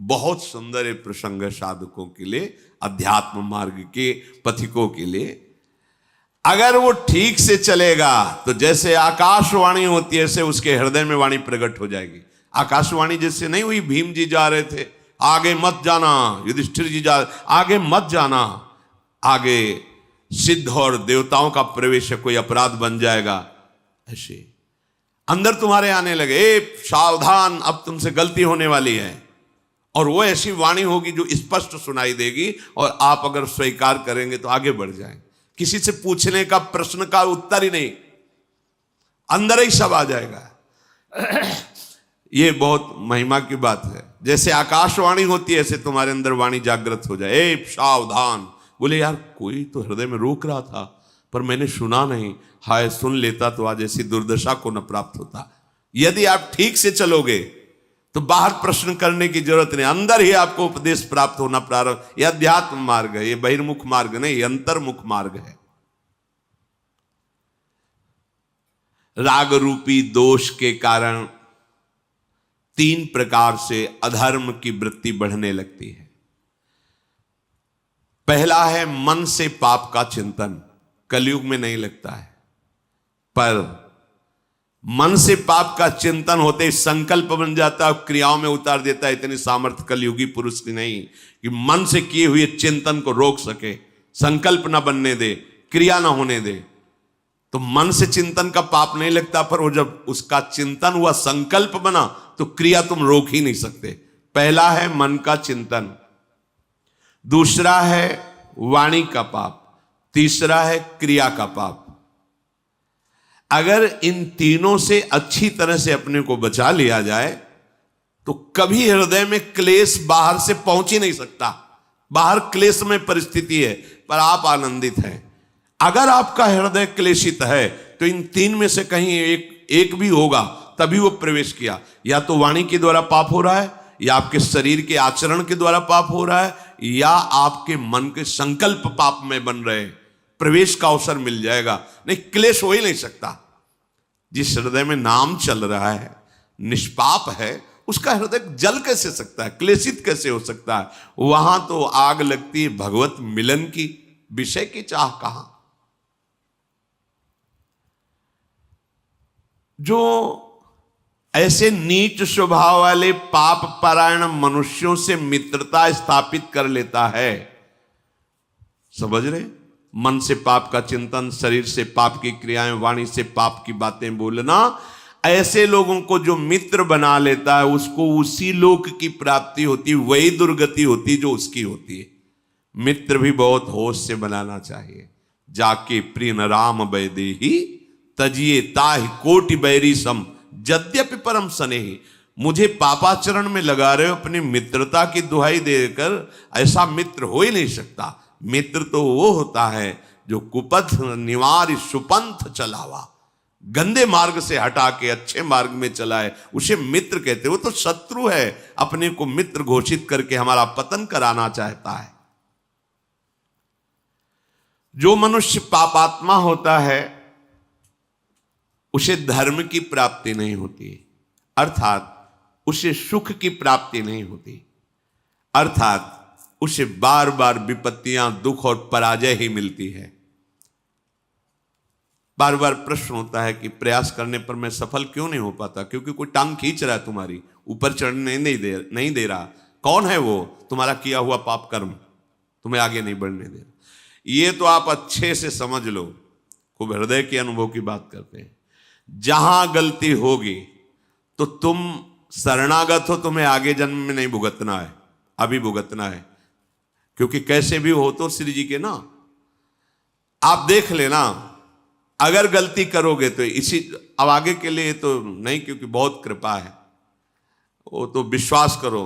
बहुत सुंदर ये प्रसंग है साधकों के लिए, अध्यात्म मार्ग के पथिकों के लिए। अगर वो ठीक से चलेगा तो जैसे आकाशवाणी होती है ऐसे उसके हृदय में वाणी प्रकट हो जाएगी। आकाशवाणी जैसे नहीं हुई, भीम जी जा रहे थे, आगे मत जाना, युधिष्ठिर जी जा आगे मत जाना, आगे सिद्ध और देवताओं का प्रवेश है, कोई अपराध बन जाएगा। ऐसे अंदर तुम्हारे आने लगे, ए सावधान, अब तुमसे गलती होने वाली है। और वो ऐसी वाणी होगी जो स्पष्ट सुनाई देगी, और आप अगर स्वीकार करेंगे तो आगे बढ़ जाएंगे। किसी से पूछने का प्रश्न का उत्तर ही नहीं, अंदर ही सब आ जाएगा। ये बहुत महिमा की बात है। जैसे आकाशवाणी होती है ऐसे तुम्हारे अंदर वाणी जागृत हो जाए, ए सावधान। बोले यार कोई तो हृदय में रोक रहा था पर मैंने सुना नहीं, हाय सुन लेता तो आज ऐसी दुर्दशा को न प्राप्त होता। यदि आप ठीक से चलोगे तो बाहर प्रश्न करने की जरूरत नहीं, अंदर ही आपको उपदेश प्राप्त होना प्रारंभ। यह अध्यात्म मार्ग है, ये बहिर्मुख मार्ग नहीं, ये अंतर्मुख मार्ग है। राग रूपी दोष के कारण 3 प्रकार से अधर्म की वृत्ति बढ़ने लगती है। पहला है मन से पाप का चिंतन, कलयुग में नहीं लगता है, पर मन से पाप का चिंतन होते ही संकल्प बन जाता है, क्रियाओं में उतार देता है। इतनी सामर्थ्य कलयुगी पुरुष की नहीं कि मन से किए हुए चिंतन को रोक सके, संकल्प ना बनने दे, क्रिया ना होने दे। तो मन से चिंतन का पाप नहीं लगता, पर वो जब उसका चिंतन हुआ, संकल्प बना, तो क्रिया तुम रोक ही नहीं सकते। पहला है मन का चिंतन, दूसरा है वाणी का पाप, तीसरा है क्रिया का पाप। अगर इन तीनों से अच्छी तरह से अपने को बचा लिया जाए तो कभी हृदय में क्लेश बाहर से पहुंच ही नहीं सकता। बाहर क्लेश में परिस्थिति है पर आप आनंदित हैं। अगर आपका हृदय क्लेशित है तो इन 3 में से कहीं एक भी होगा, तभी वो प्रवेश किया। या तो वाणी के द्वारा पाप हो रहा है, या आपके शरीर के आचरण के द्वारा पाप हो रहा है, या आपके मन के संकल्प पाप में बन रहे हैं। प्रवेश का अवसर मिल जाएगा, नहीं क्लेश हो ही नहीं सकता। जिस हृदय में नाम चल रहा है, निष्पाप है, उसका हृदय जल कैसे सकता है, क्लेशित कैसे हो सकता है? वहां तो आग लगती है भगवत मिलन की, विषय की चाह कहां। जो ऐसे नीच स्वभाव वाले पाप परायण मनुष्यों से मित्रता स्थापित कर लेता है, समझ रहे? मन से पाप का चिंतन, शरीर से पाप की क्रियाएं, वाणी से पाप की बातें बोलना, ऐसे लोगों को जो मित्र बना लेता है उसको उसी लोक की प्राप्ति होती, वही दुर्गति होती जो उसकी होती है। मित्र भी बहुत होश से बनाना चाहिए। जाके प्रिय न राम बैदेही तजिए ताहि कोटि बैरी सम यद्यपि परम स्नेही। मुझे पापाचरण में लगा रहे हो, अपनी मित्रता की दुहाई देकर, ऐसा मित्र हो ही नहीं सकता। मित्र तो वो होता है जो कुपथ निवार सुपंथ चलावा, गंदे मार्ग से हटा के अच्छे मार्ग में चलाए, उसे मित्र कहते। वो तो शत्रु है, अपने को मित्र घोषित करके हमारा पतन कराना चाहता है। जो मनुष्य पापात्मा होता है उसे धर्म की प्राप्ति नहीं होती, अर्थात उसे सुख की प्राप्ति नहीं होती, अर्थात उसे बार बार विपत्तियां, दुख और पराजय ही मिलती है। बार बार प्रश्न होता है कि प्रयास करने पर मैं सफल क्यों नहीं हो पाता? क्योंकि कोई टांग खींच रहा है तुम्हारी, ऊपर चढ़ने नहीं दे रहा। कौन है वो? तुम्हारा किया हुआ पाप कर्म तुम्हें आगे नहीं बढ़ने दे रहा। ये तो आप अच्छे से समझ लो, खूब हृदय के अनुभव की बात करते हैं। जहां गलती होगी तो तुम शरणागत हो, तुम्हें आगे जन्म में नहीं भुगतना है, अभी भुगतना है। क्योंकि कैसे भी हो तो श्री जी के ना, आप देख लेना, अगर गलती करोगे तो इसी, अब आगे के लिए तो नहीं, क्योंकि बहुत कृपा है, वो तो विश्वास करो।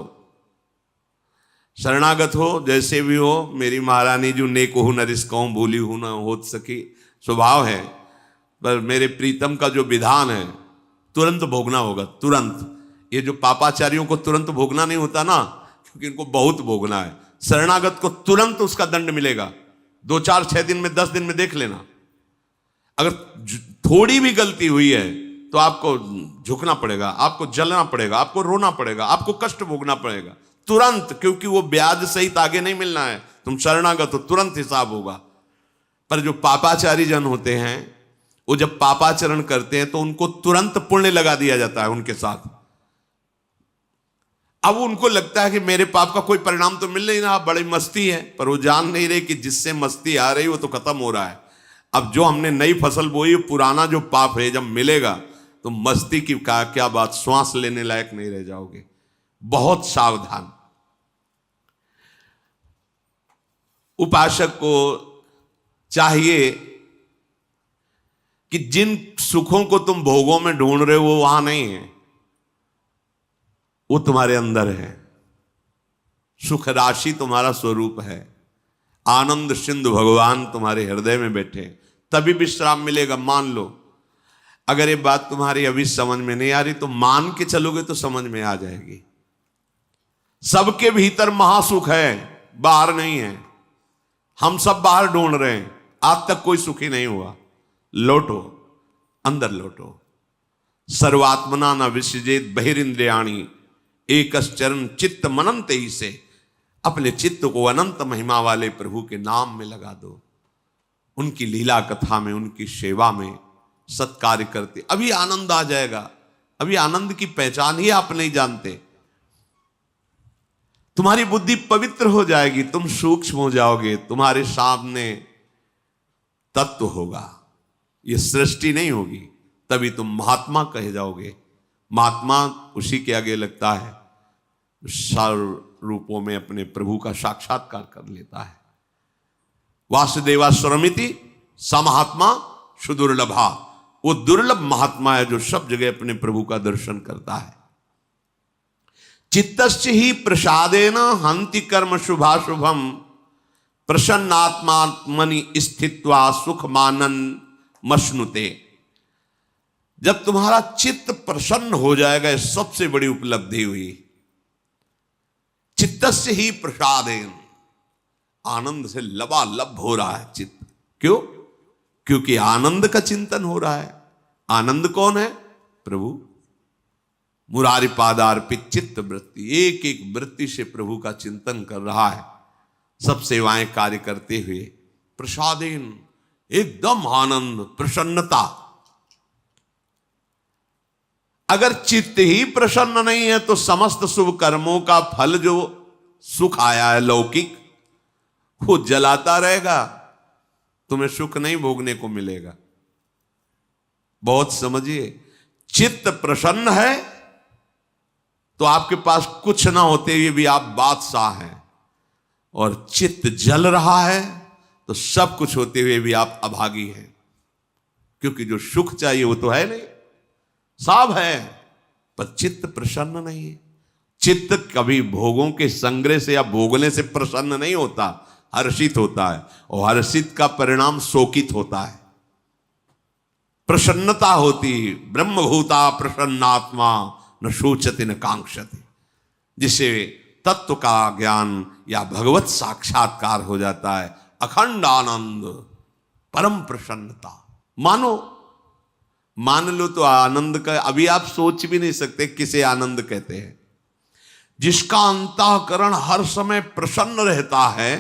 शरणागत हो, जैसे भी हो, मेरी महारानी जो नेक हो न रिस्कऊं भूली हूं न हो सकी स्वभाव है, पर मेरे प्रीतम का जो विधान है तुरंत भोगना होगा, तुरंत। ये जो पापाचारियों को तुरंत भोगना नहीं होता ना, क्योंकि इनको बहुत भोगना है। शरणागत को तुरंत उसका दंड मिलेगा, 2, 4, 6 दिन में, 10 दिन में देख लेना। अगर थोड़ी भी गलती हुई है तो आपको झुकना पड़ेगा, आपको जलना पड़ेगा, आपको रोना पड़ेगा, आपको कष्ट भोगना पड़ेगा, तुरंत, क्योंकि वो ब्याज सहित आगे नहीं मिलना है, तुम शरणागत हो तुरंत हिसाब होगा। पर जो पापाचारी जन होते हैं, वो जब पापाचरण करते हैं तो उनको तुरंत पुण्य लगा दिया जाता है उनके साथ। अब उनको लगता है कि मेरे पाप का कोई परिणाम तो मिल नहीं रहा, बड़ी मस्ती है, पर वो जान नहीं रहे कि जिससे मस्ती आ रही वो तो खत्म हो रहा है। अब जो हमने नई फसल बोई, पुराना जो पाप है जब मिलेगा तो मस्ती की क्या बात, श्वास लेने लायक नहीं रह जाओगे। बहुत सावधान। उपासक को चाहिए कि जिन सुखों को तुम भोगों में ढूंढ रहे हो वो वहां नहीं है, वो तुम्हारे अंदर है। सुख राशि तुम्हारा स्वरूप है। आनंद सिंधु भगवान तुम्हारे हृदय में बैठे, तभी विश्राम मिलेगा। मान लो अगर ये बात तुम्हारी अभी समझ में नहीं आ रही तो मान के चलोगे तो समझ में आ जाएगी। सबके भीतर महासुख है, बाहर नहीं है। हम सब बाहर ढूंढ रहे हैं, आज तक कोई सुखी नहीं हुआ। लौटो, अंदर लौटो। सर्वात्मना न विसृजेत बहिरिंद्रियाणि एकश्चरण चित्त मनंत ही से, अपने चित्त को अनंत महिमा वाले प्रभु के नाम में लगा दो। उनकी लीला कथा में, उनकी सेवा में सत्कार्य करते, अभी आनंद आ जाएगा। अभी आनंद की पहचान ही आप नहीं जानते। तुम्हारी बुद्धि पवित्र हो जाएगी, तुम सूक्ष्म हो जाओगे, तुम्हारे सामने तत्व होगा, ये सृष्टि नहीं होगी। तभी तुम महात्मा कहे जाओगे। महात्मा उसी के आगे लगता है सर्व रूपों में अपने प्रभु का साक्षात्कार कर लेता है। वासुदेवा स्वरमिति स महात्मा सुदुर्लभा, वो दुर्लभ महात्मा है जो सब जगह अपने प्रभु का दर्शन करता है। चित्तस्य ही प्रसादेन हंति कर्म शुभाशुभम प्रसन्नात्मात्मनि स्थित्वा सुख मानन मश्नुते। जब तुम्हारा चित्त प्रसन्न हो जाएगा, सबसे बड़ी उपलब्धि हुई। चित्तस्य ही प्रसादेन, आनंद से लबालब हो रहा है चित्त। क्यों? क्योंकि आनंद का चिंतन हो रहा है। आनंद कौन है? प्रभु। मुरारी पादार्पित चित्त वृत्ति, एक एक वृत्ति से प्रभु का चिंतन कर रहा है, सब सेवाएं कार्य करते हुए। प्रसादेन, एकदम आनंद, प्रसन्नता। अगर चित्त ही प्रसन्न नहीं है तो समस्त शुभ कर्मों का फल जो सुख आया है लौकिक, वो जलाता रहेगा, तुम्हें सुख नहीं भोगने को मिलेगा। बहुत समझिए, चित्त प्रसन्न है तो आपके पास कुछ ना होते हुए भी आप बादशाह हैं, और चित्त जल रहा है तो सब कुछ होते हुए भी आप अभागी हैं। क्योंकि जो सुख चाहिए वो तो है नहीं, सब है, पर चित्त प्रसन्न नहीं है। चित्त कभी भोगों के संग्रह से या भोगने से प्रसन्न नहीं होता, हर्षित होता है, और हर्षित का परिणाम शोकित होता है। प्रसन्नता होती, ब्रह्मभूता प्रसन्नात्मा न शोचति न कांक्षति, जिसे तत्व का ज्ञान या भगवत साक्षात्कार हो जाता है। अखंड आनंद, परम प्रसन्नता। मान लो तो आनंद का अभी आप सोच भी नहीं सकते किसे आनंद कहते हैं। जिसका अंतःकरण हर समय प्रसन्न रहता है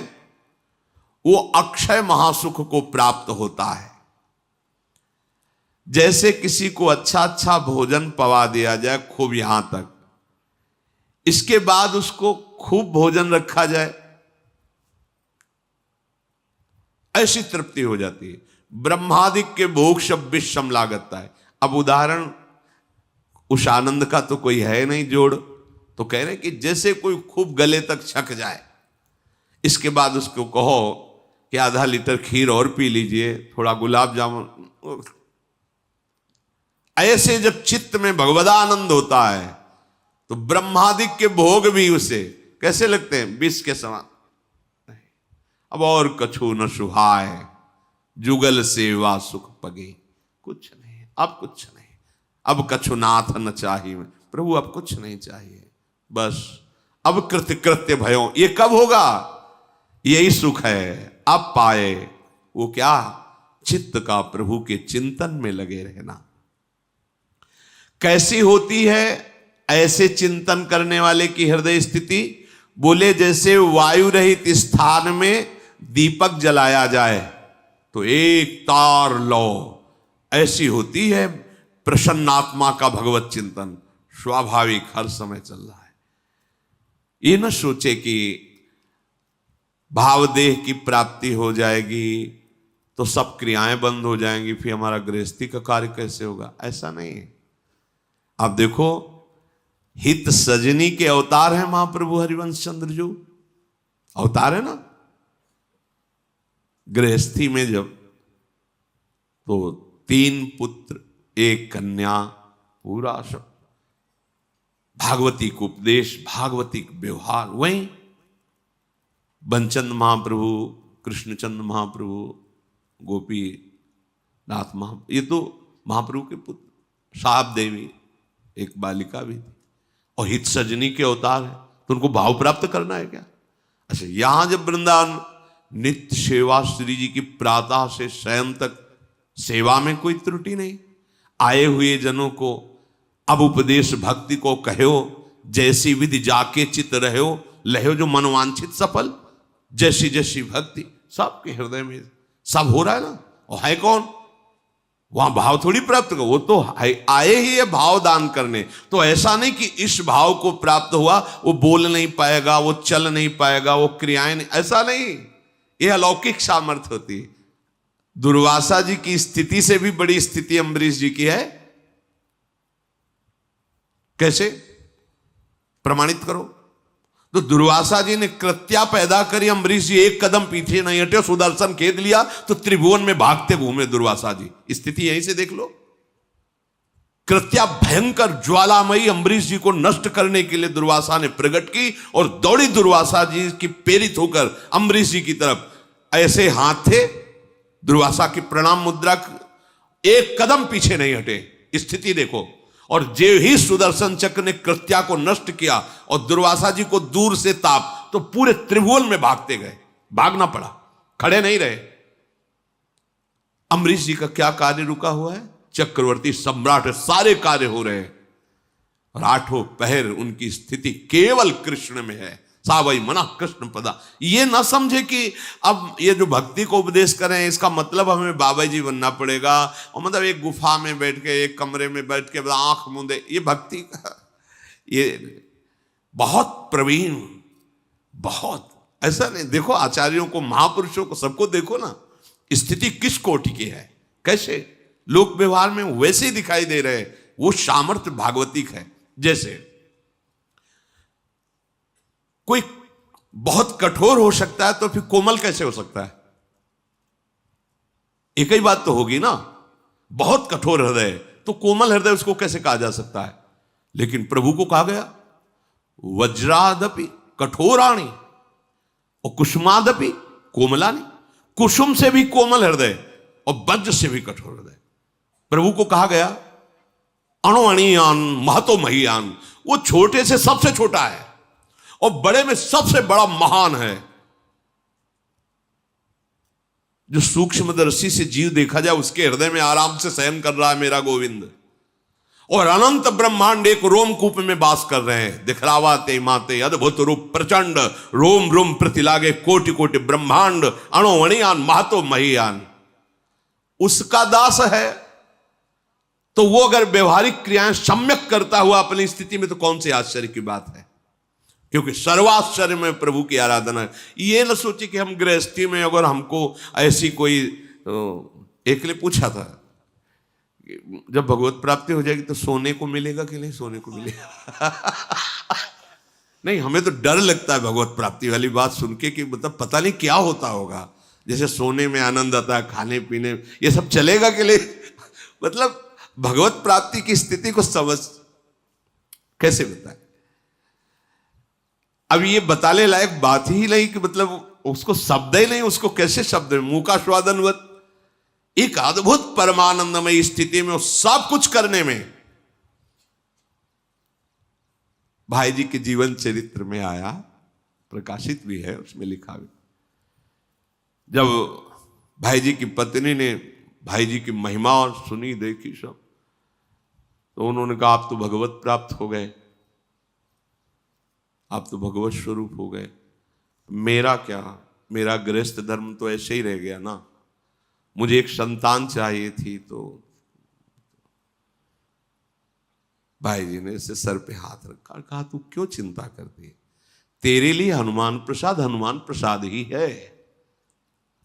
वो अक्षय महासुख को प्राप्त होता है। जैसे किसी को अच्छा अच्छा भोजन पवा दिया जाए खूब यहां तक, इसके बाद उसको खूब भोजन रखा जाए, ऐसी तृप्ति हो जाती है। ब्रह्मादिक के भोग सब विषम लागता है। अब उदाहरण उस आनंद का तो कोई है नहीं जोड़, तो कह रहे कि जैसे कोई खूब गले तक छक जाए, इसके बाद उसको कहो कि आधा लीटर खीर और पी लीजिए, थोड़ा गुलाब जामुन। ऐसे जब चित्त में भगवदानंद होता है तो ब्रह्मादिक के भोग भी उसे कैसे लगते हैं? विष के समान। अब और कछु न सुहाय, जुगल सेवा सुख पगे। कुछ नहीं, अब कुछ नहीं, अब कछु नाथ न चाहिए। प्रभु अब कुछ नहीं चाहिए, बस अब कृत्य कृत्य भयो। ये कब होगा? यही सुख है, अब पाए। वो क्या? चित्त का प्रभु के चिंतन में लगे रहना। कैसी होती है ऐसे चिंतन करने वाले की हृदय स्थिति? बोले जैसे वायु रहित स्थान में दीपक जलाया जाए तो एक तार लो, ऐसी होती है प्रसन्नात्मा का भगवत चिंतन। स्वाभाविक हर समय चल रहा है। ये न सोचे कि भावदेह की प्राप्ति हो जाएगी तो सब क्रियाएं बंद हो जाएंगी, फिर हमारा गृहस्थी का कार्य कैसे होगा। ऐसा नहीं है। आप देखो, हित सजनी के अवतार हैं महाप्रभु हरिवंश चंद्र जो अवतार है ना। गृहस्थी में जब तो 3 पुत्र 1 कन्या, पूरा सब भागवतिक उपदेश, भागवतिक व्यवहार। वहीं बनचंद महाप्रभु, कृष्णचंद महाप्रभु, गोपी नाथ ये तो महाप्रभु के पुत्र। साहब देवी एक बालिका भी थी और हित सजनी के अवतार है, तो उनको भाव प्राप्त करना है क्या। अच्छा, यहां जब वृंदावन नित्य सेवा श्री जी की प्रातः से शयन तक सेवा में कोई त्रुटि नहीं। आए हुए जनों को अब उपदेश भक्ति को कहो, जैसी विधि जाके चित रहो, लहो जो मनवांछित सफल। जैसी जैसी भक्ति सबके हृदय में सब हो रहा है ना। और है कौन वहां भाव थोड़ी प्राप्त करो, वो तो आए ही है भाव दान करने। तो ऐसा नहीं कि इस भाव को प्राप्त हुआ वो बोल नहीं पाएगा, वो चल नहीं पाएगा, वो क्रियाएं नहीं, ऐसा नहीं। ये अलौकिक सामर्थ्य होती है। दुर्वासा जी की स्थिति से भी बड़ी स्थिति अम्बरीश जी की है। कैसे प्रमाणित करो। तो दुर्वासा जी ने कृत्या पैदा करी, अम्बरीश जी एक कदम पीछे नहीं हटे, सुदर्शन खेद लिया तो त्रिभुवन में भागते घूमे दुर्वासा जी। स्थिति यहीं से देख लो। कृत्या भयंकर ज्वालामयी अम्बरीश जी को नष्ट करने के लिए दुर्वासा ने प्रकट की और दौड़ी दुर्वासा जी की प्रेरित होकर अम्बरीश जी की तरफ। ऐसे हाथ थे दुर्वासा की प्रणाम मुद्रा, एक कदम पीछे नहीं हटे। स्थिति देखो। और जे ही सुदर्शन चक्र ने कृत्या को नष्ट किया और दुर्वासा जी को दूर से ताप, तो पूरे त्रिभुवन में भागते गए। भागना पड़ा, खड़े नहीं रहे। अम्बरीश जी का क्या कार्य रुका हुआ है। चक्रवर्ती सम्राट, सारे कार्य हो रहे हैं और 8 पहर उनकी स्थिति केवल कृष्ण में है। सावई मना कृष्ण पदा। ये ना समझे कि अब ये जो भक्ति को उपदेश करें इसका मतलब हमें बाबा जी बनना पड़ेगा, और मतलब एक गुफा में बैठ के, एक कमरे में बैठ के आंख मूंदे, ये भक्ति का ये बहुत प्रवीण, बहुत ऐसा नहीं। देखो आचार्यों को, महापुरुषों को, सबको देखो ना, स्थिति किस कोटि की है, कैसे लोक व्यवहार में वैसे ही दिखाई दे रहे। वो सामर्थ्य भागवतिक है। जैसे कोई बहुत कठोर हो सकता है तो फिर कोमल कैसे हो सकता है। एक ही बात तो होगी ना। बहुत कठोर हृदय तो कोमल हृदय उसको कैसे कहा जा सकता है। लेकिन प्रभु को कहा गया वज्रादपि कठोराणी और कुसुमादपि कोमलानी। कुसुम से भी कोमल हृदय और वज्र से भी कठोर हृदय। प्रभु को कहा गया अणुअणियान महतो महियान। वो छोटे से सबसे छोटा है और बड़े में सबसे बड़ा महान है। जो सूक्ष्मदर्शी से जीव देखा जाए उसके हृदय में आराम से शयन कर रहा है मेरा गोविंद। और अनंत ब्रह्मांड एक रोमकूप में वास कर रहे हैं। दिखलावा ते माते अद्भुत रूप प्रचंड, रोम रोम प्रतिलागे कोटि कोटि ब्रह्मांड, अणुअणियान महतो महियान। उसका दास है तो वो अगर व्यवहारिक क्रियाएं सम्यक करता हुआ अपनी स्थिति में, तो कौन सी आश्चर्य की बात है। क्योंकि सर्वाश्चर्य में प्रभु की आराधना है। ये न सोचे कि हम गृहस्थी में अगर हमको ऐसी कोई, एक ने पूछा था जब भगवत प्राप्ति हो जाएगी तो सोने को मिलेगा कि नहीं, सोने को मिलेगा। नहीं, हमें तो डर लगता है भगवत प्राप्ति वाली बात सुन के कि मतलब पता नहीं क्या होता होगा। जैसे सोने में आनंद आता है, खाने पीने, ये सब चलेगा कि नहीं। मतलब भगवत प्राप्ति की स्थिति को समझ कैसे बताए। अब ये बताने लायक बात ही नहीं कि मतलब उसको शब्द ही नहीं, उसको कैसे शब्द में मुंह का स्वादनवत एक अद्भुत परमानंदमय स्थिति में सब कुछ करने में। भाई जी के जीवन चरित्र में आया, प्रकाशित भी है, उसमें लिखा भी। जब भाई जी की पत्नी ने भाई जी की महिमा और सुनी, देखी सब, तो उन्होंने कहा आप तो भगवत प्राप्त हो गए, आप तो भगवत स्वरूप हो गए, मेरा क्या, मेरा गृहस्थ धर्म तो ऐसे ही रह गया ना, मुझे एक संतान चाहिए थी। तो भाई जी ने इसे सर पे हाथ रखा, कहा तू क्यों चिंता करती है, तेरे लिए हनुमान प्रसाद ही है।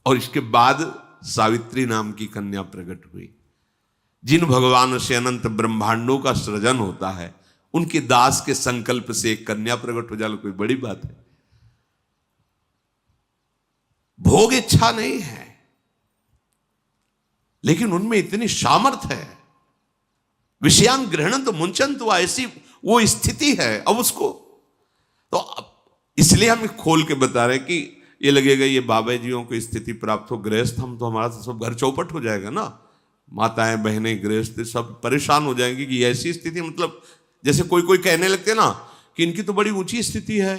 और इसके बाद सावित्री नाम की कन्या प्रकट हुई। जिन भगवान से अनंत ब्रह्मांडों का सृजन होता है, उनके दास के संकल्प से एक कन्या प्रकट हो जाए, कोई बड़ी बात है? भोग इच्छा नहीं है, लेकिन उनमें इतनी सामर्थ्य है। विषयान ग्रहण तो मुंचन, तो ऐसी वो स्थिति है। अब उसको तो इसलिए हम खोल के बता रहे हैं कि ये लगेगा ये बाबा जियों को स्थिति प्राप्त हो, गृहस्थ हम तो हमारा तो सब घर चौपट हो जाएगा ना, माताएं बहनें गृहस्थ सब परेशान हो जाएंगी कि ऐसी स्थिति। मतलब जैसे कोई कहने लगते ना कि इनकी तो बड़ी ऊंची स्थिति है,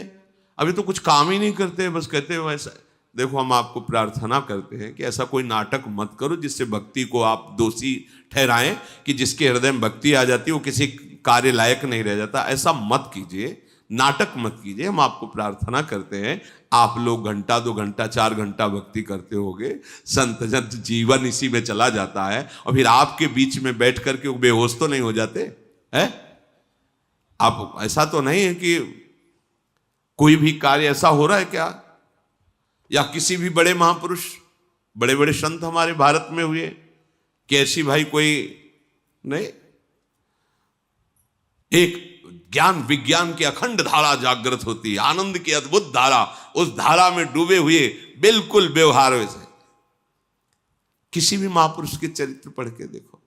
अभी तो कुछ काम ही नहीं करते, बस कहते हो ऐसा। देखो, हम आपको प्रार्थना करते हैं कि ऐसा कोई नाटक मत करो जिससे भक्ति को आप दोषी ठहराएं, कि जिसके हृदय में भक्ति आ जाती है वो किसी कार्य लायक नहीं रह जाता। ऐसा मत कीजिए, नाटक मत कीजिए। हम आपको प्रार्थना करते हैं, आप लोग घंटा 2 घंटा 4 घंटा भक्ति करते होगे, संत जन जीवन इसी में चला जाता है, और फिर आपके बीच में बैठ करके वो बेहोश तो नहीं हो जाते हैं? आप ऐसा तो नहीं है कि कोई भी कार्य ऐसा हो रहा है क्या, या किसी भी बड़े महापुरुष बड़े बड़े संत हमारे भारत में हुए कि ऐसी भाई कोई नहीं? एक ज्ञान विज्ञान की अखंड धारा जागृत होती है, आनंद की अद्भुत धारा, उस धारा में डूबे हुए बिल्कुल व्यवहार वैसे। किसी भी महापुरुष के चरित्र पढ़ के देखो।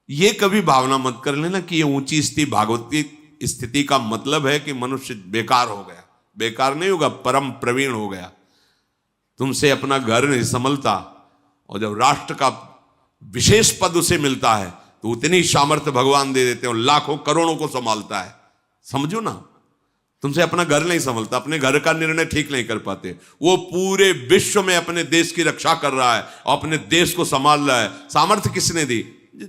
ये कभी भावना मत कर लेना कि ये ऊंची स्थिति भागवती स्थिति का मतलब है कि मनुष्य बेकार हो गया। बेकार नहीं होगा, परम प्रवीण हो गया। तुमसे अपना घर नहीं संभलता, और जब राष्ट्र का विशेष पद उसे मिलता है तो उतनी सामर्थ्य भगवान दे देते हैं, लाखों करोड़ों को संभालता है। समझो ना, तुमसे अपना घर नहीं संभलता, अपने घर का निर्णय ठीक नहीं कर पाते, वो पूरे विश्व में अपने देश की रक्षा कर रहा है और अपने देश को संभाल रहा है। सामर्थ्य किसने दी?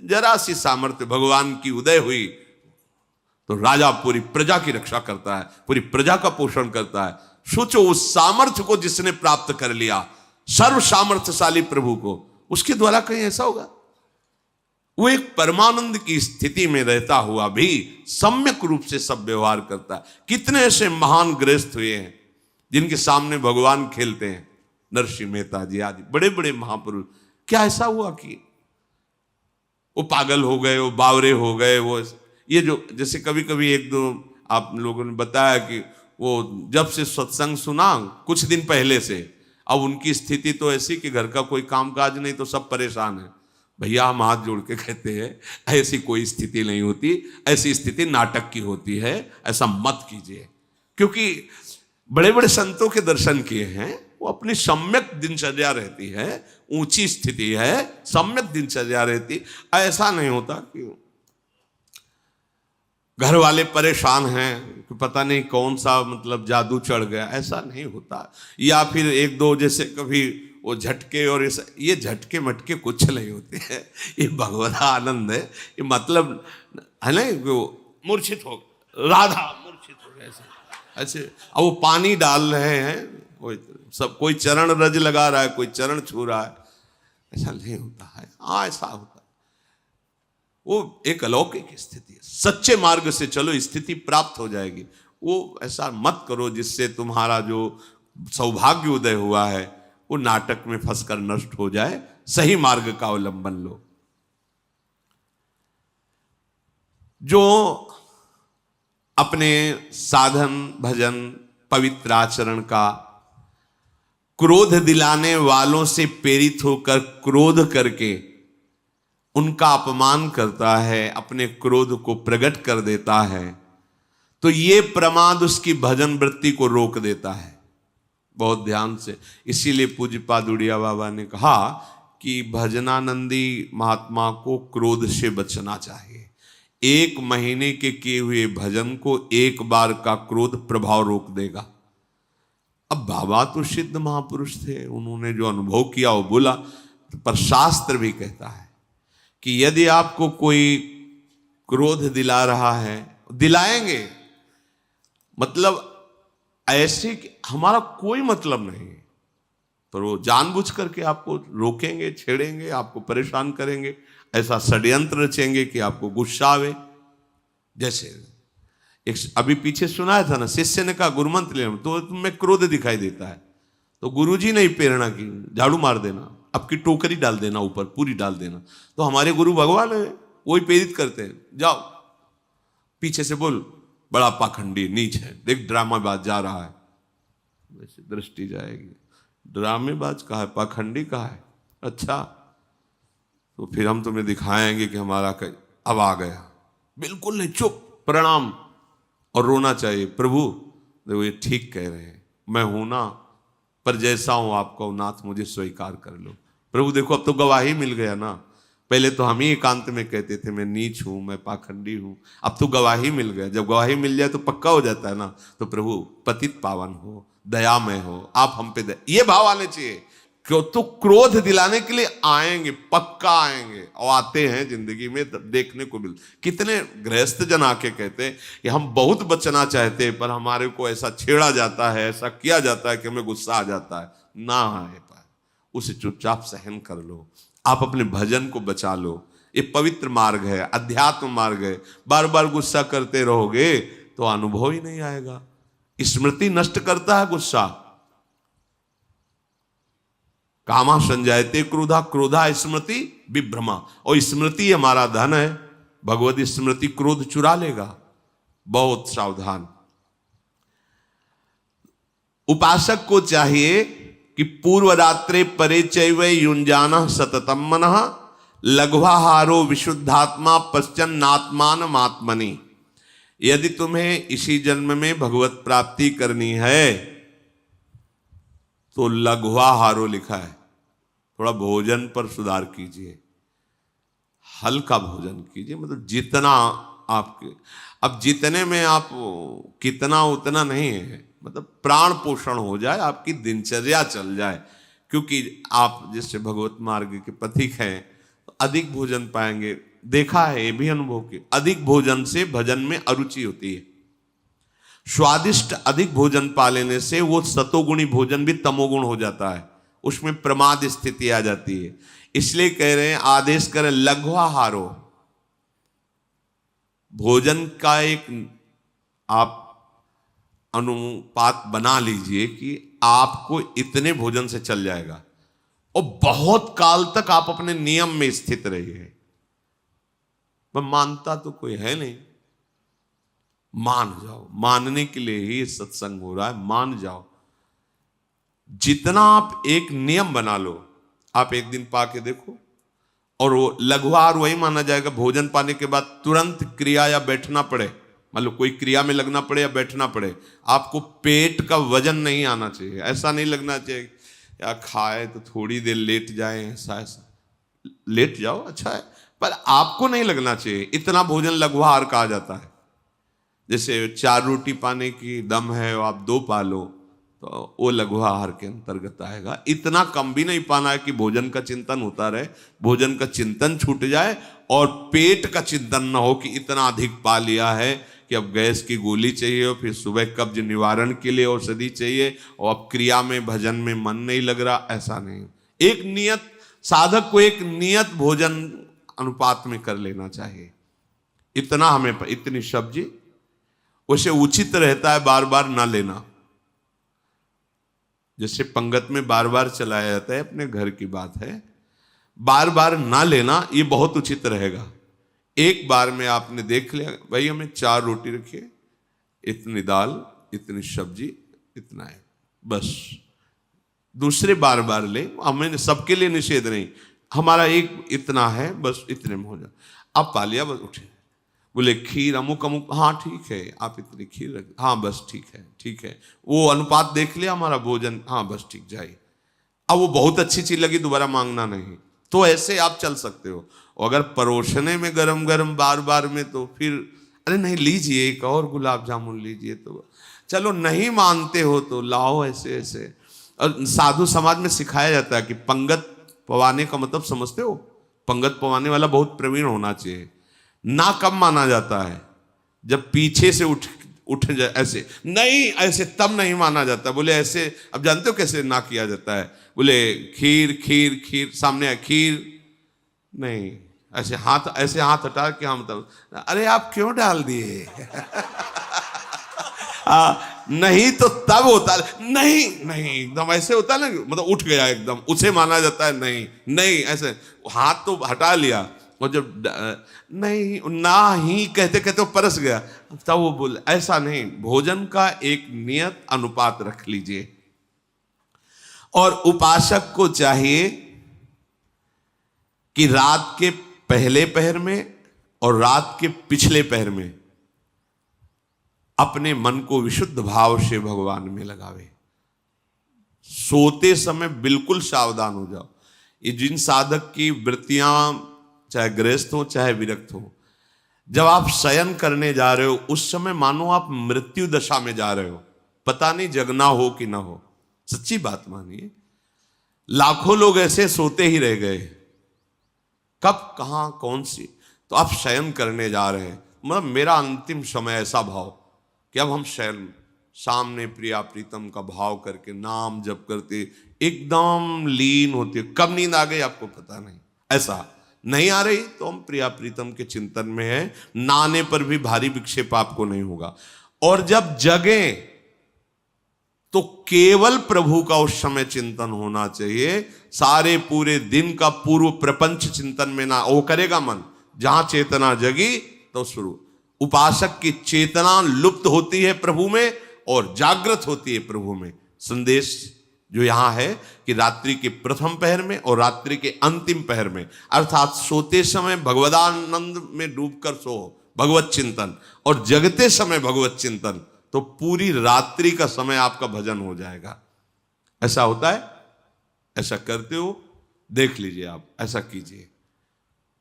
जरा सी सामर्थ्य भगवान की उदय हुई तो राजा पूरी प्रजा की रक्षा करता है, पूरी प्रजा का पोषण करता है। सोचो, उस सामर्थ्य को जिसने प्राप्त कर लिया, सर्व सामर्थ्यशाली प्रभु को, उसके द्वारा कहीं ऐसा होगा? वो एक परमानंद की स्थिति में रहता हुआ भी सम्यक रूप से सब व्यवहार करता है। कितने ऐसे महान गृहस्थ हुए हैं जिनके सामने भगवान खेलते हैं, नरसिंह मेहता जी आदि बड़े बड़े महापुरुष। क्या ऐसा हुआ कि वो पागल हो गए, वो बावरे हो गए? वो ये जो जैसे कभी कभी एक दो आप लोगों ने बताया कि वो जब से सत्संग सुना कुछ दिन पहले से, अब उनकी स्थिति तो ऐसी कि घर का कोई काम काज नहीं तो सब परेशान है। भैया, हम हाथ जोड़ के कहते हैं ऐसी कोई स्थिति नहीं होती, ऐसी स्थिति नाटक की होती है, ऐसा मत कीजिए। क्योंकि बड़े बड़े संतों के दर्शन किए हैं, वो अपनी सम्यक दिनचर्या रहती है, ऊंची स्थिति है, सम्यक दिनचर्या रहती। ऐसा नहीं होता कि घर वाले परेशान हैं कि पता नहीं कौन सा मतलब जादू चढ़ गया, ऐसा नहीं होता। या फिर एक दो जैसे कभी वो झटके, और ये झटके मटके कुछ नहीं होते हैं, ये भगवत आनंद है। ये मतलब है ना, मूर्छित हो राधा मूर्छित हो गए ऐसे, अब वो पानी डाल रहे हैं, कोई चरण रज लगा रहा है, कोई चरण छू रहा है, ऐसा नहीं होता है। हाँ, ऐसा होता है। वो एक अलौकिक स्थिति है। सच्चे मार्ग से चलो, स्थिति प्राप्त हो जाएगी। वो ऐसा मत करो जिससे तुम्हारा जो सौभाग्य उदय हुआ है वो नाटक में फंसकर नष्ट हो जाए। सही मार्ग का अवलंबन लो। जो अपने साधन भजन पवित्र आचरण का क्रोध दिलाने वालों से प्रेरित होकर क्रोध करके उनका अपमान करता है, अपने क्रोध को प्रकट कर देता है, तो ये प्रमाद उसकी भजन वृत्ति को रोक देता है। बहुत ध्यान से। इसीलिए पूज्यपाद उड़िया बाबा ने कहा कि भजनानंदी महात्मा को क्रोध से बचना चाहिए। 1 महीने के किए हुए भजन को एक बार का क्रोध प्रभाव रोक देगा। अब बाबा तो सिद्ध महापुरुष थे, उन्होंने जो अनुभव किया वो बोला, पर शास्त्र भी कहता है कि यदि आपको कोई क्रोध दिला रहा है, दिलाएंगे, मतलब ऐसे कि हमारा कोई मतलब नहीं, पर वो जानबूझ करके आपको रोकेंगे, छेड़ेंगे, आपको परेशान करेंगे, ऐसा षड्यंत्र रचेंगे कि आपको गुस्सा आवे। जैसे एक अभी पीछे सुनाया था ना, शिष्य ने कहा गुरु मंत्र ले, तो तुम्हें क्रोध दिखाई देता है, तो गुरुजी ने ही प्रेरणा की, झाड़ू मार देना, आपकी टोकरी डाल देना, ऊपर पूरी डाल देना। तो हमारे गुरु भगवान है, वही प्रेरित करते हैं, जाओ पीछे से बोल, बड़ा पाखंडी नीच है, देख ड्रामाबाज जा रहा है, वैसे दृष्टि जाएगी, ड्रामेबाज कहा है, पाखंडी कहा है, अच्छा तो फिर हम तुम्हें दिखाएंगे कि हमारा अब आ गया। बिल्कुल नहीं, चुप, प्रणाम, और रोना चाहिए, प्रभु देखो ये ठीक कह रहे हैं, मैं हूं ना, पर जैसा हूं आपका नाथ मुझे स्वीकार कर लो। प्रभु देखो अब तो गवाही मिल गया ना, पहले तो हम ही एकांत में कहते थे मैं नीच हूं, मैं पाखंडी हूं, अब तो गवाही मिल गया। जब गवाही मिल जाए तो पक्का हो जाता है ना, तो प्रभु पतित पावन हो, दयामय हो, आप हम पे ये भाव आने चाहिए। क्यों? तो क्रोध दिलाने के लिए आएंगे, पक्का आएंगे, और आते हैं जिंदगी में, देखने को मिल। कितने गृहस्थ जन आके कहते हैं कि हम बहुत बचना चाहते हैं, पर हमारे को ऐसा छेड़ा जाता है, ऐसा किया जाता है कि हमें गुस्सा आ जाता है। ना आए पाए, उसे चुपचाप सहन कर लो, आप अपने भजन को बचा लो। ये पवित्र मार्ग है, अध्यात्म मार्ग है। बार बार गुस्सा करते रहोगे तो अनुभव ही नहीं आएगा। स्मृति नष्ट करता है गुस्सा। कामा संजायते क्रोधा, क्रोधा स्मृति विभ्रमा, और स्मृति हमारा धन है। भगवत स्मृति क्रोध चुरा लेगा, बहुत सावधान। उपासक को चाहिए कि पूर्व रात्रे परे चैव युंजान सततम मनः लघ्वाहारो विशुद्धात्मा पश्चन्नात्मान आत्मनि। यदि तुम्हें इसी जन्म में भगवत प्राप्ति करनी है तो लघ्वाहारो लिखा है, थोड़ा भोजन पर सुधार कीजिए, हल्का भोजन कीजिए, मतलब जितना आपके, अब जितने में आप कितना उतना नहीं है, मतलब प्राण पोषण हो जाए, आपकी दिनचर्या चल जाए। क्योंकि आप जैसे भगवत मार्ग के पथिक हैं तो अधिक भोजन पाएंगे। देखा है, ये भी अनुभव की, अधिक भोजन से भजन में अरुचि होती है। स्वादिष्ट अधिक भोजन पा लेने से वो सतोगुणी भोजन भी तमोगुण हो जाता है, उसमें प्रमाद स्थिति आ जाती है। इसलिए कह रहे हैं, आदेश करें लघ्वाहारो, भोजन का एक आप अनुपात बना लीजिए कि आपको इतने भोजन से चल जाएगा, और बहुत काल तक आप अपने नियम में स्थित रहिए। पर मानता तो कोई है नहीं, मान जाओ, मानने के लिए ही सत्संग हो रहा है, मान जाओ। जितना आप एक नियम बना लो, आप एक दिन पा के देखो, और वो लघुआहार वही माना जाएगा भोजन पाने के बाद तुरंत क्रिया या बैठना पड़े, मतलब कोई क्रिया में लगना पड़े या बैठना पड़े, आपको पेट का वजन नहीं आना चाहिए। ऐसा नहीं लगना चाहिए या खाए तो थोड़ी देर लेट जाए, ऐसा लेट जाओ अच्छा है, पर आपको नहीं लगना चाहिए। इतना भोजन लघुआहार कहा जाता है। जैसे 4 रोटी पाने की दम है और आप 2 पा लो तो वो लघुआहार के अंतर्गत आएगा। इतना कम भी नहीं पाना है कि भोजन का चिंतन होता रहे, भोजन का चिंतन छूट जाए, और पेट का चिंतन ना हो कि इतना अधिक पा लिया है कि अब गैस की गोली चाहिए, और फिर सुबह कब्ज निवारण के लिए औषधि चाहिए, और अब क्रिया में भजन में मन नहीं लग रहा। ऐसा नहीं, एक नियत, साधक को एक नियत भोजन अनुपात में कर लेना चाहिए। इतना हमें, इतनी सब्जी, उसे उचित रहता है बार बार ना लेना। जैसे पंगत में बार बार चलाया जाता है, अपने घर की बात है, बार बार ना लेना, ये बहुत उचित रहेगा। एक बार में आपने देख लिया, भाई हमें 4 रोटी रखिए, इतनी दाल, इतनी सब्जी, इतना है, बस। दूसरे बार बार ले, हमें सबके लिए निषेध नहीं, हमारा एक इतना है, बस इतने में हो जाए। आप पा लिया, बस उठे, बोले खीर अमुक अमुक, हाँ ठीक है, आप इतनी खीर रख, हाँ बस ठीक है, ठीक है, वो अनुपात देख लिया हमारा भोजन, हाँ बस ठीक, जाइए। अब वो बहुत अच्छी चीज लगी, दोबारा मांगना नहीं, तो ऐसे आप चल सकते हो। और अगर परोसने में गरम गरम बार बार में, तो फिर अरे नहीं लीजिए, एक और गुलाब जामुन लीजिए, तो चलो नहीं मानते हो तो लाओ, ऐसे ऐसे। और साधु समाज में सिखाया जाता है कि पंगत पवाने का मतलब समझते हो, पंगत पवाने वाला बहुत प्रवीण होना चाहिए। ना कब माना जाता है, जब पीछे से उठ जाए ऐसे नहीं, ऐसे तब नहीं माना जाता। बोले ऐसे, अब जानते हो कैसे ना किया जाता है? बोले खीर खीर खीर, सामने है खीर, नहीं ऐसे हाथ हटा के हम तब, अरे आप क्यों डाल दिए? नहीं तो तब होता, नहीं नहीं एकदम ऐसे होता है ना, मतलब उठ गया एकदम, उसे माना जाता है। नहीं नहीं ऐसे हाथ तो हटा लिया, और जब नहीं ना ही कहते कहते वो परस गया, तब वो बोले ऐसा नहीं। भोजन का एक नियत अनुपात रख लीजिए। और उपासक को चाहिए कि रात के पहले पहर में और रात के पिछले पहर में अपने मन को विशुद्ध भाव से भगवान में लगावे। सोते समय बिल्कुल सावधान हो जाओ। ये जिन साधक की वृत्तियां चाहे गृहस्थ हो चाहे विरक्त हो, जब आप शयन करने जा रहे हो उस समय मानो आप मृत्यु दशा में जा रहे हो, पता नहीं जगना हो कि ना हो। सच्ची बात मानिए, लाखों लोग ऐसे सोते ही रह गए, कब कहां कौन सी। तो आप शयन करने जा रहे हैं, मतलब मेरा अंतिम समय ऐसा भाव कि अब हम शयन, सामने प्रिया प्रीतम का भाव करके नाम जप करते एकदम लीन होते। कब नींद आ गई आपको पता नहीं, ऐसा नहीं आ रही तो हम प्रिया प्रीतम के चिंतन में है, नाने पर भी भारी विक्षेप आपको नहीं होगा। और जब जगे तो केवल प्रभु का उस समय चिंतन होना चाहिए। सारे पूरे दिन का पूर्व प्रपंच चिंतन में ना वो करेगा मन। जहां चेतना जगी तो शुरू। उपासक की चेतना लुप्त होती है प्रभु में और जागृत होती है प्रभु में। संदेश जो यहां है कि रात्रि के प्रथम पहर में और रात्रि के अंतिम पहर में, अर्थात सोते समय भगवदानंद में डूबकर सो, भगवत चिंतन, और जगते समय भगवत चिंतन, तो पूरी रात्रि का समय आपका भजन हो जाएगा। ऐसा होता है? ऐसा करते हो? देख लीजिए, आप ऐसा कीजिए।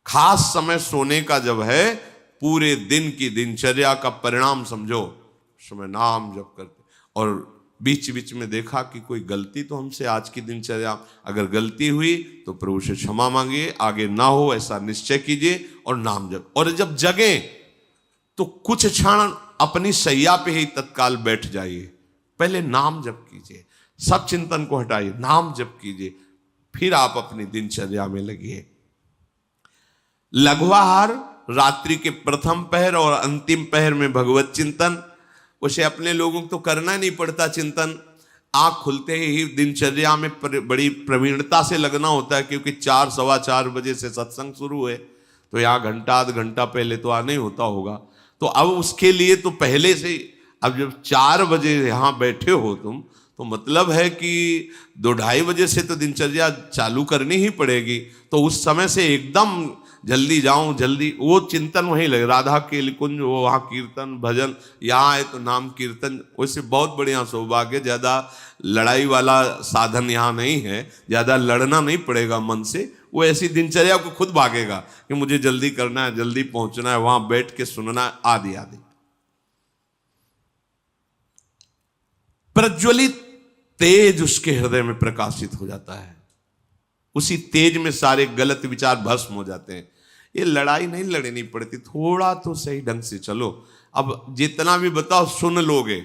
खास समय सोने का जब है, पूरे दिन की दिनचर्या का परिणाम समझो, समय नाम जप करते, और बीच बीच में देखा कि कोई गलती तो हमसे आज की दिनचर्या, अगर गलती हुई तो प्रभु से क्षमा मांगिए, आगे ना हो ऐसा निश्चय कीजिए और नाम जप। और जब जगे तो कुछ क्षण अपनी सैया पे ही तत्काल बैठ जाइए, पहले नाम जप कीजिए, सब चिंतन को हटाइए, नाम जप कीजिए, फिर आप अपनी दिनचर्या में लगिए। लघुआहार रात्रि के प्रथम पहर और अंतिम पहर में भगवत चिंतन, उसे अपने लोगों को तो करना नहीं पड़ता चिंतन, आंख खुलते ही दिनचर्या में बड़ी प्रवीणता से लगना होता है, क्योंकि 4 सवा 4 बजे से सत्संग शुरू है, तो यहाँ घंटा आध घंटा पहले तो आना ही होता होगा। तो अब उसके लिए तो पहले से, अब जब 4 बजे यहाँ बैठे हो तुम, तो मतलब है कि 2-2:30 बजे से तो दिनचर्या चालू करनी ही पड़ेगी। तो उस समय से एकदम जल्दी जाऊं, जल्दी वो चिंतन वहीं लगे, राधा के कुंज, वो वहाँ कीर्तन भजन, यहाँ है तो नाम कीर्तन। वैसे बहुत बढ़िया सौभाग्य, ज़्यादा लड़ाई वाला साधन यहाँ नहीं है, ज़्यादा लड़ना नहीं पड़ेगा मन से। वो ऐसी दिनचर्या को खुद भागेगा कि मुझे जल्दी करना है, जल्दी पहुंचना है, वहां बैठ के सुनना है, आदि आदि। प्रज्वलित तेज उसके हृदय में प्रकाशित हो जाता है, उसी तेज में सारे गलत विचार भस्म हो जाते हैं। ये लड़ाई नहीं लड़नी पड़ती, थोड़ा तो सही ढंग से चलो। अब जितना भी बताओ सुन लोगे,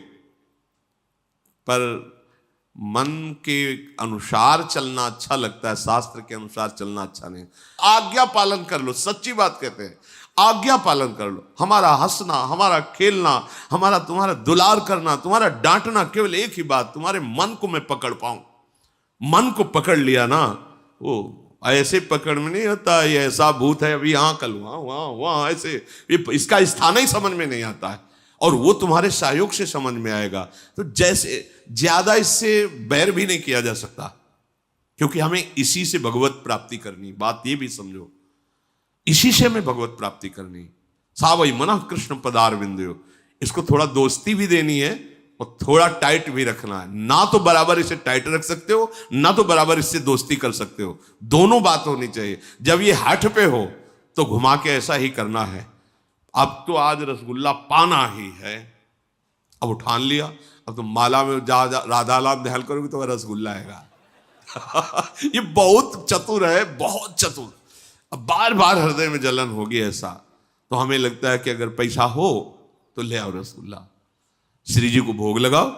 पर मन के अनुसार चलना अच्छा लगता है, शास्त्र के अनुसार चलना अच्छा नहीं। आज्ञा पालन कर लो, सच्ची बात कहते हैं, आज्ञा पालन कर लो। हमारा हंसना, हमारा खेलना, हमारा तुम्हारा दुलार करना, तुम्हारा डांटना, केवल एक ही बात, तुम्हारे मन को मैं पकड़ पाऊं। मन को पकड़ लिया ना, वो ऐसे पकड़ में नहीं होता, ये ऐसा भूत है, अभी यहाँ कल वहां वहां वहां, ऐसे इसका स्थान ही समझ में नहीं आता है, और वो तुम्हारे सहयोग से समझ में आएगा। तो जैसे ज्यादा इससे बैर भी नहीं किया जा सकता, क्योंकि हमें इसी से भगवत प्राप्ति करनी। बात ये भी समझो, इसी से हमें भगवत प्राप्ति करनी। सावई मना कृष्ण पदारविंदो, इसको थोड़ा दोस्ती भी देनी है और थोड़ा टाइट भी रखना है। ना तो बराबर इसे टाइट रख सकते हो, ना तो बराबर इससे दोस्ती कर सकते हो, दोनों बात होनी चाहिए। जब ये हठ पे हो तो घुमा के ऐसा ही करना है, अब तो आज रसगुल्ला पाना ही है, अब उठान लिया, अब तो माला में जा राधा लाभ ध्यान करोगे तो रसगुल्ला आएगा। ये बहुत चतुर है, बहुत चतुर। अब बार बार हृदय में जलन होगी ऐसा, तो हमें लगता है कि अगर पैसा हो तो ले आओ रसगुल्ला, श्री जी को भोग लगाओ,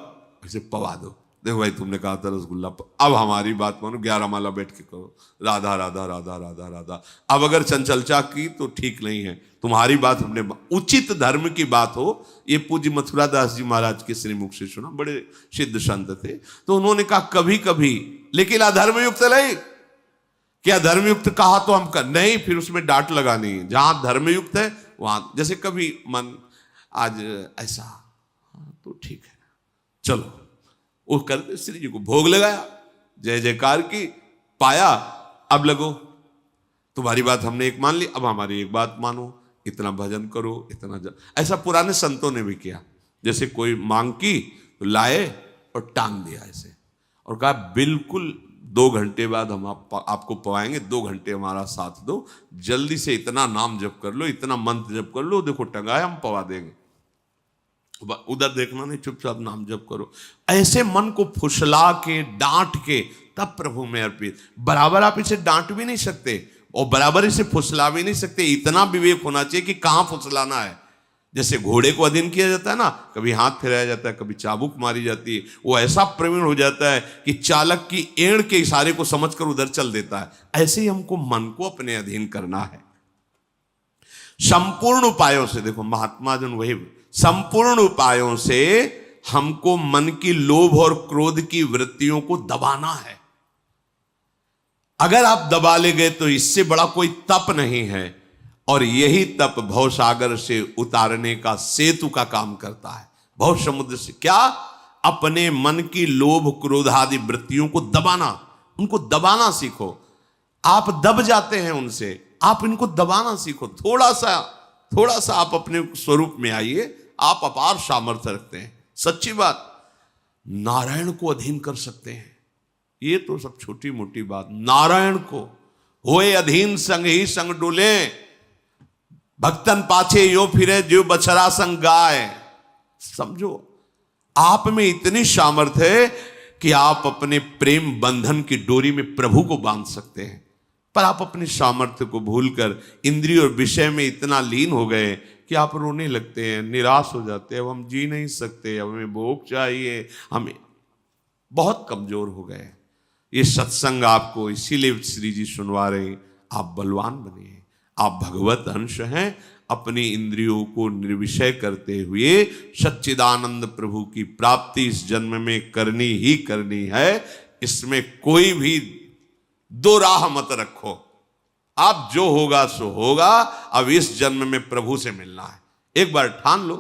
ऐसे पवा दो। देखो भाई तुमने कहा था रसगुल्ला, अब हमारी बात मानो, 11 माला बैठ के करो, राधा राधा राधा राधा राधा। अब अगर चंचलचा की तो ठीक नहीं है, तुम्हारी बात हमने, उचित धर्म की बात हो। ये पूज्य मथुरा दास जी महाराज के श्रीमुख से सुना, बड़े सिद्ध संत थे, तो उन्होंने कहा कभी कभी, लेकिन अधर्मयुक्त नहीं। क्या धर्मयुक्त कहा तो हम कर नहीं, फिर उसमें डांट लगानी है। जहां धर्मयुक्त है वहां, जैसे कभी मन आज ऐसा, तो ठीक है चलो, वो करते श्री जी को भोग लगाया, जय जयकार की, पाया। अब लगो, तुम्हारी बात हमने एक मान ली, अब हमारी एक बात मानो, इतना भजन करो, इतना ऐसा पुराने संतों ने भी किया। जैसे कोई मांग की तो लाए और टांग दिया ऐसे, और कहा बिल्कुल 2 घंटे बाद हम आपको पवाएंगे, 2 घंटे हमारा साथ दो, जल्दी से इतना नाम जप कर लो, इतना मंत्र जप कर लो, देखो टंगाए हम पवा देंगे। उधर देखना नहीं, चुपचाप नाम जप करो। ऐसे मन को फुसला के, डांट के, तब प्रभु में अर्पित। बराबर आप इसे डांट भी नहीं सकते और बराबर इसे फुसला भी नहीं सकते। इतना विवेक होना चाहिए कि कहां फुसलाना है। जैसे घोड़े को अधीन किया जाता है ना, कभी हाथ फिराया जाता है, कभी चाबुक मारी जाती है, वो ऐसा प्रवीण हो जाता है कि चालक की एड़ के इशारे को समझकर उधर चल देता है। ऐसे ही हमको मन को अपने अधीन करना है संपूर्ण उपायों से। देखो महात्मा जन वही, संपूर्ण उपायों से हमको मन की लोभ और क्रोध की वृत्तियों को दबाना है। अगर आप दबा ले गए तो इससे बड़ा कोई तप नहीं है, और यही तप भवसागर से उतारने का सेतु का काम करता है। भव समुद्र से क्या, अपने मन की लोभ क्रोध आदि वृत्तियों को दबाना, उनको दबाना सीखो। आप दब जाते हैं उनसे, आप इनको दबाना सीखो। थोड़ा सा आप अपने स्वरूप में आइए, आप अपार सामर्थ्य रखते हैं। सच्ची बात, नारायण को अधीन कर सकते हैं। ये तो सब छोटी मोटी बात। नारायण को होए अधीन, संग ही संग डोले, भक्तन पाछे यो फिरे, जो बछड़ा संग गाय। समझो, आप में इतनी सामर्थ्य है कि आप अपने प्रेम बंधन की डोरी में प्रभु को बांध सकते हैं। पर आप अपने सामर्थ्य को भूलकर इंद्रिय और विषय में इतना लीन हो गए कि आप रोने लगते हैं, निराश हो जाते हैं। अब हम जी नहीं सकते, अब हमें भोग चाहिए, हमें बहुत कमजोर हो गए। ये सत्संग आपको इसीलिए श्री जी सुनवा रहे, आप बलवान बनिए, आप भगवत अंश हैं। अपनी इंद्रियों को निर्विषय करते हुए सच्चिदानंद प्रभु की प्राप्ति इस जन्म में करनी ही करनी है। इसमें कोई भी दो राह मत रखो। आप जो होगा सो होगा। अब इस जन्म में प्रभु से मिलना है, एक बार ठान लो,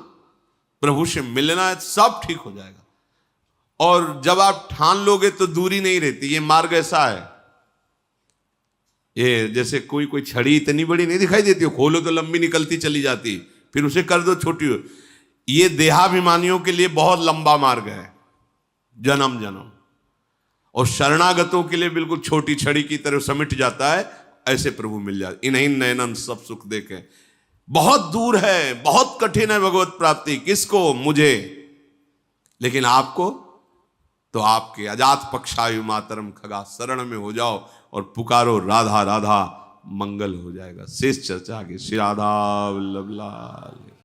प्रभु से मिलना है, सब ठीक हो जाएगा। और जब आप ठान लोगे तो दूरी नहीं रहती। ये मार्ग ऐसा है, ये जैसे कोई छड़ी इतनी बड़ी नहीं दिखाई देती हो, खोलो तो लंबी निकलती चली जाती, फिर उसे कर दो छोटी हो। ये देहाभिमानियों के लिए बहुत लंबा मार्ग है, जन्म जन्म। और शरणागतों के लिए बिल्कुल छोटी छड़ी की तरह समिट जाता है। ऐसे प्रभु मिल जाए, इन्हीं नयनन सब सुख देखे। बहुत दूर है, बहुत कठिन है भगवत प्राप्ति। किसको? मुझे। लेकिन आपको तो आपके अजात पक्षायु मातरम खगा शरण में हो जाओ और पुकारो राधा राधा, मंगल हो जाएगा। शेष चर्चा आगे। श्री राधा वल्लभ लाल।